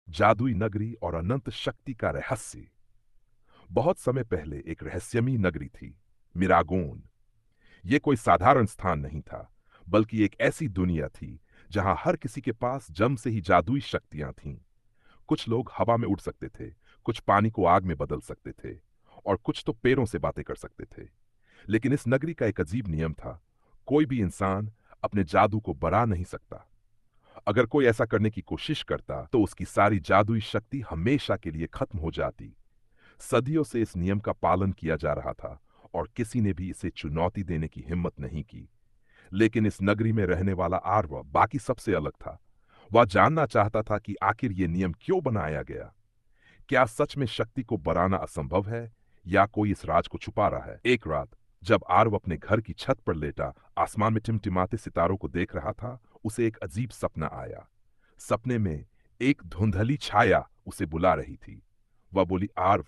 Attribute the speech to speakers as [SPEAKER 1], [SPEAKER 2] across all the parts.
[SPEAKER 1] जादुई नगरी और अनंत शक्ति का रहस्य। बहुत समय पहले एक रहस्यमयी नगरी थी, मिरागोन। ये कोई साधारण स्थान नहीं था, बल्कि एक ऐसी दुनिया थी जहां हर किसी के पास जन्म से ही जादुई शक्तियां थीं। कुछ लोग हवा में उड़ सकते थे, कुछ पानी को आग में बदल सकते थे, और कुछ तो पैरों से बातें कर सकते थे। लेकिन इस नगरी का एक अजीब नियम था। कोई भी इंसान अपने जादू को बढ़ा नहीं सकता। अगर कोई ऐसा करने की कोशिश करता तो उसकी सारी जादुई शक्ति हमेशा के लिए खत्म हो जाती। सदियों से इस नियम का पालन किया जा रहा था और किसी ने भी इसे चुनौती देने की हिम्मत नहीं की। लेकिन इस नगरी में रहने वाला आर्व बाकी सबसे अलग था। वह जानना चाहता था कि आखिर ये नियम क्यों बनाया गया। क्या सच में शक्ति को बढ़ाना असंभव है, या कोई इस राज को छुपा रहा है? एक रात जब आर्व अपने घर की छत पर लेटा आसमान में टिमटिमाते सितारों को देख रहा था, उसे एक अजीब सपना आया। सपने में एक धुंधली छाया उसे बुला रही थी। वह बोली, आर्व,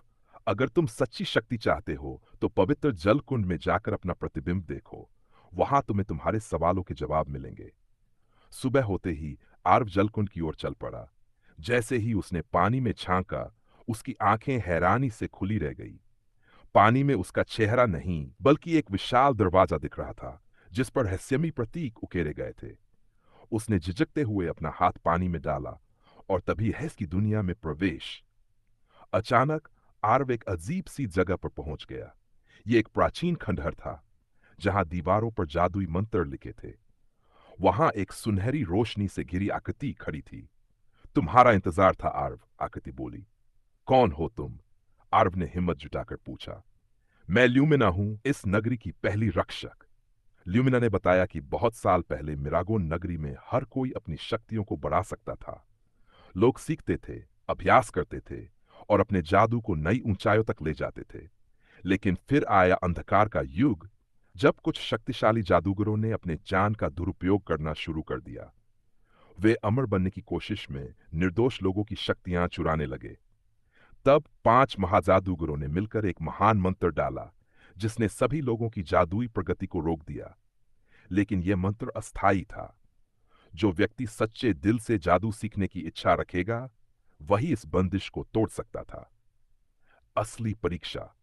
[SPEAKER 1] अगर तुम सच्ची शक्ति चाहते हो तो पवित्र जल कुंड में जाकर अपना प्रतिबिंब देखो। वहां तुम्हें तुम्हारे सवालों के जवाब मिलेंगे। सुबह होते ही आर्व जलकुंड की ओर चल पड़ा। जैसे ही उसने पानी में झांका, उसकी आंखें हैरानी से खुली रह गई। पानी में उसका चेहरा नहीं, बल्कि एक विशाल दरवाजा दिख रहा था, जिस पर रहस्यमयी प्रतीक उकेरे गए थे। उसने झिझकते हुए अपना हाथ पानी में डाला, और तभी रहस्य की दुनिया में प्रवेश। अचानक आर्व एक अजीब सी जगह पर पहुंच गया। यह एक प्राचीन खंडहर था, जहां दीवारों पर जादुई मंत्र लिखे थे। वहां एक सुनहरी रोशनी से घिरी आकृति खड़ी थी। तुम्हारा इंतजार था आर्व, आकृति बोली। कौन हो तुम? आर्व ने हिम्मत जुटाकर पूछा। मैं ल्यूमिना हूं, इस नगरी की पहली रक्षक। ल्यूमिना ने बताया कि बहुत साल पहले मिरागोन नगरी में हर कोई अपनी शक्तियों को बढ़ा सकता था। लोग सीखते थे, अभ्यास करते थे, और अपने जादू को नई ऊंचाइयों तक ले जाते थे। लेकिन फिर आया अंधकार का युग, जब कुछ शक्तिशाली जादूगरों ने अपने जान का दुरुपयोग करना शुरू कर दिया। वे अमर बनने की कोशिश में निर्दोष लोगों की शक्तियां चुराने लगे। तब 5 महाजादूगरों ने मिलकर एक महान मंत्र डाला, जिसने सभी लोगों की जादुई प्रगति को रोक दिया। लेकिन यह मंत्र अस्थायी था। जो व्यक्ति सच्चे दिल से जादू सीखने की इच्छा रखेगा, वही इस बंदिश को तोड़ सकता था। असली परीक्षा।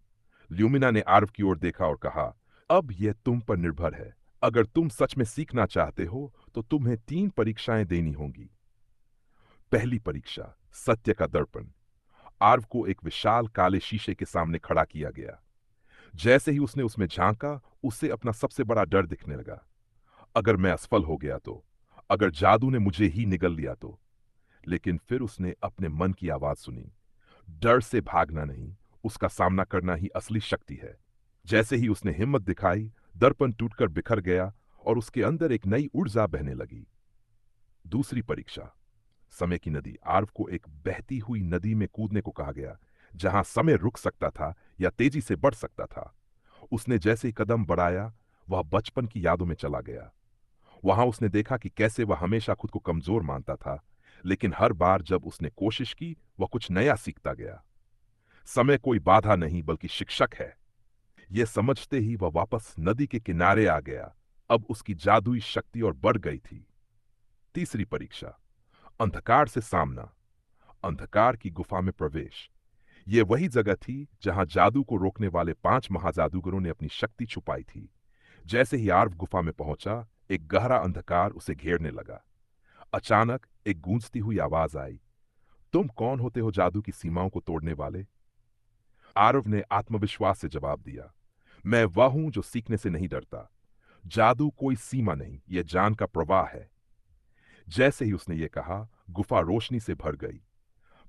[SPEAKER 1] ल्यूमिना ने आर्व की ओर देखा और कहा, अब यह तुम पर निर्भर है। अगर तुम सच में सीखना चाहते हो तो तुम्हें 3 परीक्षाएं देनी होंगी। पहली परीक्षा, सत्य का दर्पण। आर्व को एक विशाल काले शीशे के सामने खड़ा किया गया। जैसे ही उसने उसमें झांका, उसे अपना सबसे बड़ा डर दिखने लगा। अगर मैं असफल हो गया तो? अगर जादू ने मुझे ही निगल लिया तो? लेकिन फिर उसने अपने मन की आवाज सुनी। डर से भागना नहीं, उसका सामना करना ही असली शक्ति है। जैसे ही उसने हिम्मत दिखाई, दर्पण टूटकर बिखर गया और उसके अंदर एक नई ऊर्जा बहने लगी। दूसरी परीक्षा, समय की नदी। आर्व को एक बहती हुई नदी में कूदने को कहा गया, जहां समय रुक सकता था या तेजी से बढ़ सकता था। उसने जैसे ही कदम बढ़ाया, वह बचपन की यादों में चला गया। वहां उसने देखा कि कैसे वह हमेशा खुद को कमजोर मानता था, लेकिन हर बार जब उसने कोशिश की, वह कुछ नया सीखता गया। समय कोई बाधा नहीं, बल्कि शिक्षक है। यह समझते ही वह वापस नदी के किनारे आ गया। अब उसकी जादुई शक्ति और बढ़ गई थी। तीसरी परीक्षा, अंधकार से सामना। अंधकार की गुफा में प्रवेश। यह वही जगह थी जहां जादू को रोकने वाले 5 महाजादूगरों ने अपनी शक्ति छुपाई थी। जैसे ही आर्व गुफा में पहुंचा, एक गहरा अंधकार उसे घेरने लगा। अचानक एक गूंजती हुई आवाज आई, तुम कौन होते हो जादू की सीमाओं को तोड़ने वाले? आरव ने आत्मविश्वास से जवाब दिया, मैं वह हूं जो सीखने से नहीं डरता। जादू कोई सीमा नहीं, यह जान का प्रवाह है। जैसे ही उसने ये कहा, गुफा रोशनी से भर गई।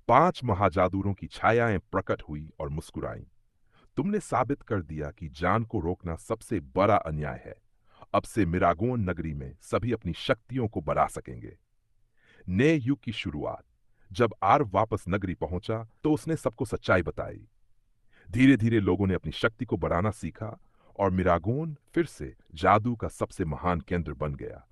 [SPEAKER 1] 5 महाजादूरों की छायाएं प्रकट हुई और मुस्कुराईं। तुमने साबित कर दिया कि जान को रोकना सबसे बड़ा अन्याय है। अब से मिरागोन नगरी में सभी अपनी शक्तियों को बढ़ा सकेंगे। नए युग की शुरुआत। जब आर्व वापस नगरी पहुंचा तो उसने सबको सच्चाई बताई। धीरे धीरे लोगों ने अपनी शक्ति को बढ़ाना सीखा, और मिरागोन फिर से जादू का सबसे महान केंद्र बन गया।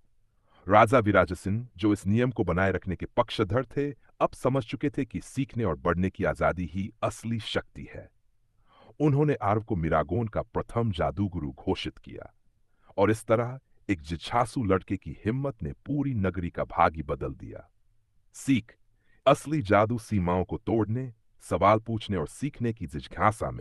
[SPEAKER 1] राजा विराजसिन, जो इस नियम को बनाए रखने के पक्षधर थे, अब समझ चुके थे कि सीखने और बढ़ने की आजादी ही असली शक्ति है। उन्होंने आर्व को मिरागोन का प्रथम जादूगुरु घोषित किया, और इस तरह एक जिज्ञासु लड़के की हिम्मत ने पूरी नगरी का भाग्य बदल दिया। सीख, असली जादू सीमाओं को तोड़ने, सवाल पूछने और सीखने की जिज्ञासा में